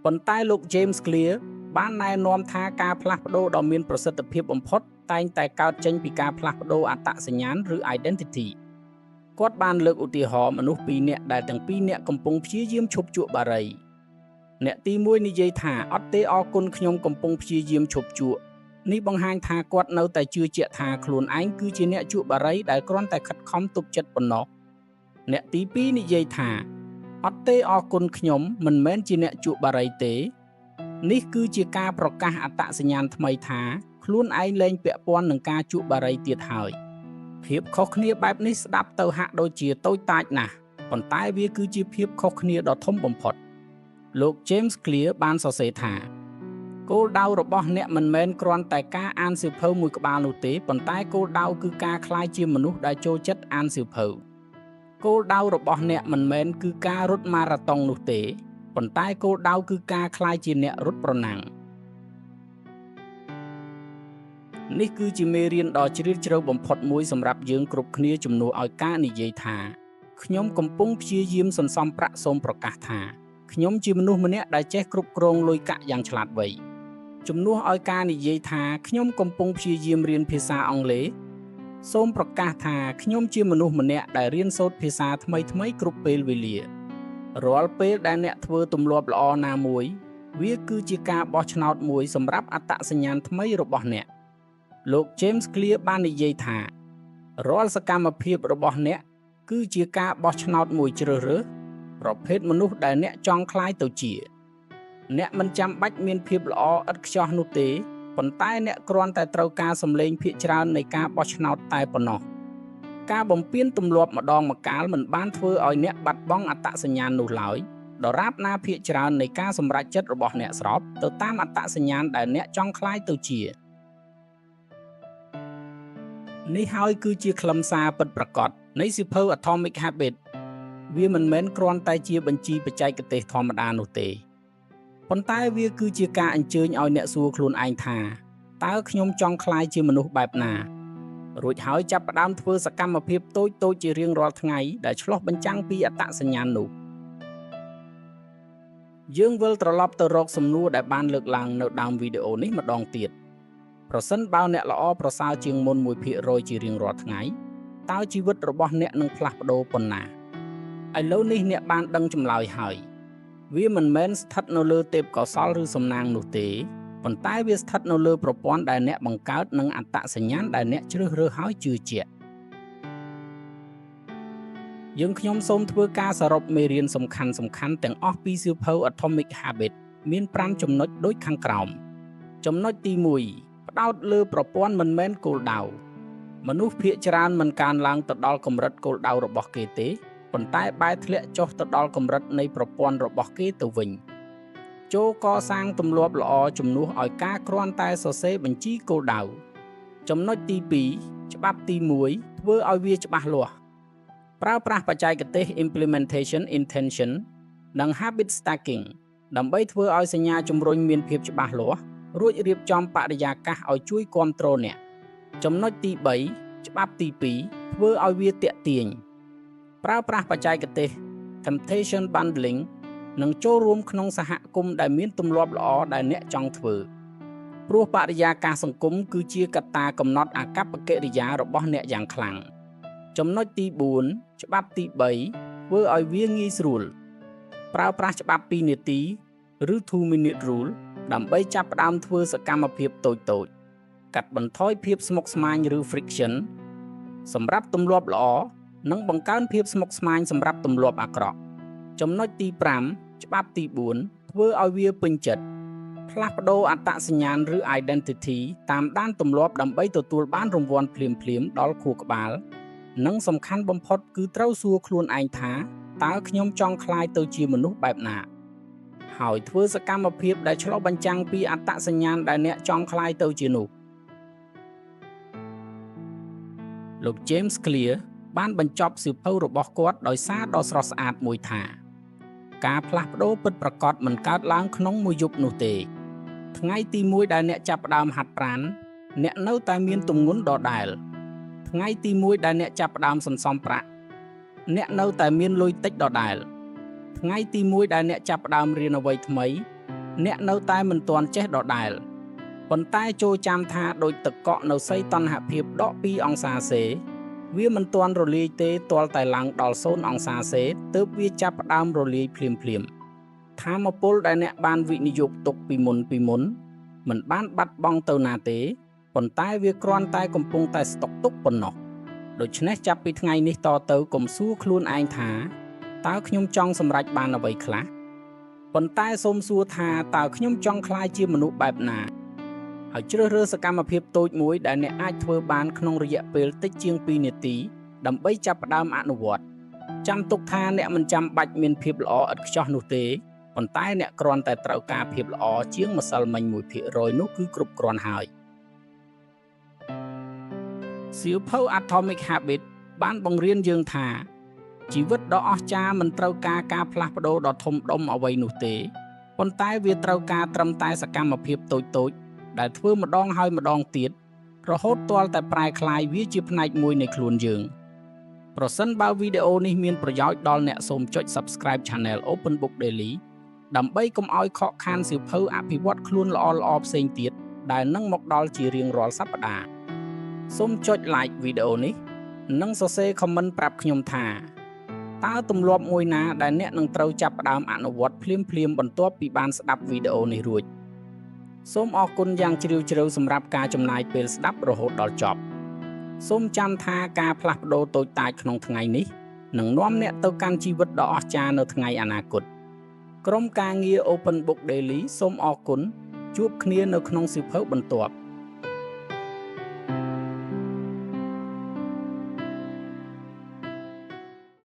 S1: ប៉ុន្តែលោក James Clear បានណែនាំថាការផ្លាស់ប្ដូរដ៏មានប្រសិទ្ធភាពបំផុតតែងតែកើតចេញពីការផ្លាស់ប្ដូរអត្តសញ្ញាណឬ identity គាត់បានលើកឧទាហរណ៍មនុស្ស2នាក់ដែលទាំងពីរនាក់កំពុងព្យាយាមឈប់ជក់បារីអ្នកទី1និយាយថាអត់ទេអរគុណខ្ញុំកំពុងព្យាយាមឈប់ជក់នេះបង្ហាញថាគាត់នៅតែជឿជាក់ថាខ្លួនឯងគឺជាអ្នកជក់បារីដែលគ្រាន់តែខិតខំទប់ចិត្តប៉ុណ្ណោះអ្នកទី2និយាយថាអត់ទេអរគុណខ្ញុំមិនមែនជាអ្នកជក់បារីទេនេះគឺជាការប្រកាសអត្តសញ្ញាណថ្មីថាខ្លួនឯងលែងពាក់ព័ន្ធនឹងការជក់បារីទៀតហើយភាពខុសគ្នាបែបនេះស្ដាប់ទៅហាក់ដូចជាតូចតាចណាស់ប៉ុន្តែវាគឺជាភាពខុសគ្នាដ៏ធំបំផុតលោក James Clear បានសរសេរថាគោលដៅរបស់អ្នកមិនមែនគ្រាន់តែការអានសៀវភៅមួយក្បាលនោះទេប៉ុន្តែគោលដៅគឺការក្លាយជាមនុស្សដែលចូលចិត្តអានសៀវភៅគោលដៅរបស់អ្នកមិនមែនគឺការរត់ម៉ារ៉ាតុងនោះទេប៉ុន្តែគោលដៅគឺការក្លាយជាអ្នករត់ប្រណាំងនេះគឺជាមេរៀនដ៏ជ្រាលជ្រៅបំផុតមួយសម្រាប់យើងគ្រប់គ្នាជំនួសឲ្យការនិយាយថាខ្ញុំកំពុងព្យាយាមសន្សំប្រាក់សូមប្រកាសថាខ្ញុំជាមនុស្សម្នាក់ដែលចេះគ្រប់គ្រងលុយកាក់យ៉ាងឆ្លាតវៃជំនួសឲ្យការនិយាយថាខ្ញុំកំពុងព្យាយាមរៀនភាសាអង់គ្លេសសូមប្រកាសថាខ្ញុំជាមនុស្សម្នាក់ដែលរៀនសូត្រភាសាថ្មីគ្រប់ពេលវេលារាល់ពេលដែលអ្នកធ្វើទម្លាប់ល្អណាមួយវាគឺជាការបោះឆ្នោតមួយសម្រាប់អត្តសញ្ញាណថ្មីរបស់អ្នកលោក James Clear បាននិយាយថារាល់សកម្មភាពរបស់អ្នកគឺជាការបោះឆ្នោតមួយជ្រើសរើសប្រភេទមនុស្សដែលអ្នកចង់ក្លាយទៅជាអ្នកមិនចាំបាច់មានភាពល្អឥតខ្ចោះនោះទេ ប៉ុន្តែអ្នកគ្រាន់តែត្រូវការសម្លេងភាគច្រើននៃការបោះឆ្នោតតែប៉ុណ្ណោះការបំពេញទម្លាប់ម្ដងម្កាលមិនបានធ្វើឲ្យអ្នកបាត់បង់អត្តសញ្ញាណនោះឡើយដរាបណាភាគច្រើននៃការសម្រេចចិត្តរបស់អ្នកស្របទៅតាមអត្តសញ្ញាណដែលអ្នកចង់ក្លាយទៅជានេះហើយគឺជាខ្លឹមសារពិតប្រាកដនៃសៀវភៅ Atomic Habits វាមិនមែនគ្រាន់តែជាបញ្ជីបច្ចេកទេសធម្មតានោះទេប៉ុន្តែវាគឺជាការអញ្ជើញឲ្យអ្នកសួរខ្លួនឯងថាតើខ្ញុំចង់ក្លាយជាមនុស្សបែបណារួចហើយចាប់ផ្ដើមធ្វើសកម្មភាពតូចៗជារៀងរាល់ថ្ងៃដែលឆ្លុះបញ្ចាំងពីអត្តសញ្ញាណនោះយើងវិលត្រឡប់ទៅរកសំណួរដែលបានលើកឡើងនៅដើមវីដេអូនេះម្ដងទៀតប្រសិនបើអ្នកល្អប្រសើរជាងមុន 1% ជារៀងរាល់ថ្ងៃតើជីវិតរបស់អ្នកនឹងផ្លាស់ប្ដូរប៉ុណ្ណាឥឡូវនេះអ្នកបានដឹងចម្លើយហើយវាមិនមែនស្ថិតនៅលើទេពកោសល្យឬសំណាងនោះទេប៉ុន្តែវាស្ថិតនៅលើប្រព័ន្ធដែលអ្នកបង្កើតនិងអត្តសញ្ញាណដែលអ្នកជ្រើសរើសហើយជឿជាក់យើងខ្ញុំសូមធ្វើការសរុបមេរៀនសំខាន់ៗទាំងអស់ពីសៀវភៅ Atomic Habits មាន5ចំណុចដូចខាងក្រោមចំណុចទី1ផ្ដោតលើប្រព័ន្ធមិនមែនគោលដៅមនុស្សភាគច្រើនមិនកើនឡើងទៅដល់កម្រិតគោលដៅរបស់គេទេប៉ុន្តែបែរធ្លាក់ចុះទៅដល់កម្រិតនៃប្រព័ន្ធរបស់គេទៅវិញចូលកសាងទម្លាប់ល្អជំនួសឲ្យការគ្រាន់តែសរសេរបញ្ជីគោលដៅចំណុចទី2ច្បាប់ទី1ធ្វើឲ្យវាច្បាស់លាស់ប្រើប្រាស់បច្ចេកទេស implementation intention និង habit stacking ដើម្បីធ្វើឲ្យសញ្ញាជំរុញមានភាពច្បាស់លាស់រួចរៀបចំបរិយាកាសឲ្យជួយគ្រប់គ្រងអ្នកចំណុចទី3ច្បាប់ទី2ធ្វើឲ្យវាទាក់ទាញប្រើប្រាស់បច្ចេកទេស temptation bundling និងចូលរួមក្នុងសហគមន៍ដែលមានទម្លាប់ល្អដែលអ្នកចង់ធ្វើព្រោះបរិយាកាសសង្គមគឺជាកត្តាកំណត់អាកប្បកិរិយារបស់អ្នកយ៉ាងខ្លាំងចំណុចទី4ច្បាប់ទី3ធ្វើឲ្យវាងាយស្រួលប្រើប្រាស់ច្បាប់2នាទីឬ 2-minute rule ដើម្បីចាប់ផ្ដើមធ្វើសកម្មភាពតូចៗកាត់បន្ថយភាពស្មុគស្មាញឬ friction សម្រាប់ទម្លាប់ល្អនិងបង្កើនភាពស្មុគស្មាញសម្រាប់ទម្លាប់អាក្រក់ចំណុចទី5ច្បាប់ទី4ធ្វើឲ្យវាពេញចិត្តផ្លាស់ប្ដូរអត្តសញ្ញាណឬ identity តាមដានទម្លាប់ដើម្បីទទួលបានរង្វាន់ភ្លាមៗដល់ខួរក្បាលនិងសំខាន់បំផុតគឺត្រូវសួរខ្លួនឯងថាតើខ្ញុំចង់ក្លាយទៅជាមនុស្សបែបណាហើយធ្វើសកម្មភាពដែលឆ្លុះបញ្ចាំងពីអត្តសញ្ញាណដែលអ្នកចង់ក្លាយទៅជានោះលោក James Clear បានបញ្ចប់សៀវភៅរបស់គាត់ដោយសារដ៏ស្រស់ស្អាតមួយថាការផ្លាស់ប្ដូរពិតប្រាកដមិនកើតឡើងក្នុងមួយយប់នោះទេថ្ងៃទី1ដែលអ្នកចាប់ផ្ដើមហាត់ប្រាណអ្នកនៅតែមានទម្ងន់ដដែលថ្ងៃទី1ដែលអ្នកចាប់ផ្ដើមសន្សំប្រាក់អ្នកនៅតែមានលុយតិចដដែលថ្ងៃទី1ដែលអ្នកចាប់ផ្ដើមរៀនអ្វីថ្មីអ្នកនៅតែមិនទាន់ចេះដដែលប៉ុន្តែចូលចាំថាដូចទឹកកកនៅសីតុណ្ហភាពដក2អង្សាសេវាមិនទាន់រលាយទេទាល់តែឡើងដល់0អង្សាសេទើបវាចាប់ផ្ដើមរលាយភ្លាមៗថាមពលដែលអ្នកបានវិនិយោគទុកពីមុនមិនបានបាត់បង់ទៅណាទេប៉ុន្តែវាគ្រាន់តែកំពុងតែស្តុកទុកប៉ុណ្ណោះដូច្នេះចាប់ពីថ្ងៃនេះតទៅកុំសួរខ្លួនឯងថាតើខ្ញុំចង់សម្រេចបានអ្វីខ្លះប៉ុន្តែសូមសួរថាតើខ្ញុំចង់ក្លាយជាមនុស្សបែបណាហើយជ្រើសរើសសកម្មភាពតូចមួយដែលអ្នកអាចធ្វើបានក្នុងរយៈពេលតិចជាង2នាទីដើម្បីចាប់ផ្ដើមអនុវត្តចាំទុកថាអ្នកមិនចាំបាច់មានភាពល្អឥតខ្ចោះនោះទេប៉ុន្តែអ្នកគ្រាន់តែត្រូវការភាពល្អជាងម្សិលមិញ 1% នោះគឺគ្រប់គ្រាន់ហើយសៀវភៅ Atomic Habits បានបង្រៀនយើងថាជីវិតដ៏អស្ចារ្យមិនត្រូវការការផ្លាស់ប្ដូរដ៏ធំដុំអ្វីនោះទេប៉ុន្តែវាត្រូវការត្រឹមតែសកម្មភាពតូចៗដែលធ្វើម្ដងហើយម្ដងទៀតរហូតទាល់តែប្រែក្លាយវាជាផ្នែកមួយនៃខ្លួនយើងប្រសិនបើវីដេអូនេះមានប្រយោជន៍ដល់អ្នកសូមចុច Subscribe Channel Open Book Daily ដើម្បីកុំឲ្យខកខានសៀវភៅអភិវឌ្ឍខ្លួនល្អៗផ្សេងទៀតដែលនឹងមកដល់ជារៀងរាល់សប្ដាហ៍សូមចុច Like វីដេអូនេះនិងសរសេរ Comment ប្រាប់ខ្ញុំថាតើទម្លាប់មួយណាដែលអ្នកនឹងត្រូវចាប់ផ្ដើមអនុវត្តភ្លាមៗបន្ទាប់ពីបានស្ដាប់វីដេអូនេះរួចសូមអរគុណយ៉ាងជ្រាលជ្រៅសម្រាប់ការចំណាយពេលស្ដាប់រហូតដល់ចប់សូមចាំថាការផ្លាស់ប្ដូរតូចតាចក្នុងថ្ងៃនេះនឹងនាំអ្នកទៅកាន់ជីវិតដ៏អស្ចារ្យនៅថ្ងៃអនាគតក្រុមការងារ Open Book Daily សូមអរគុណ ជួបគ្នានៅក្នុងសៀវភៅបន្ទាប់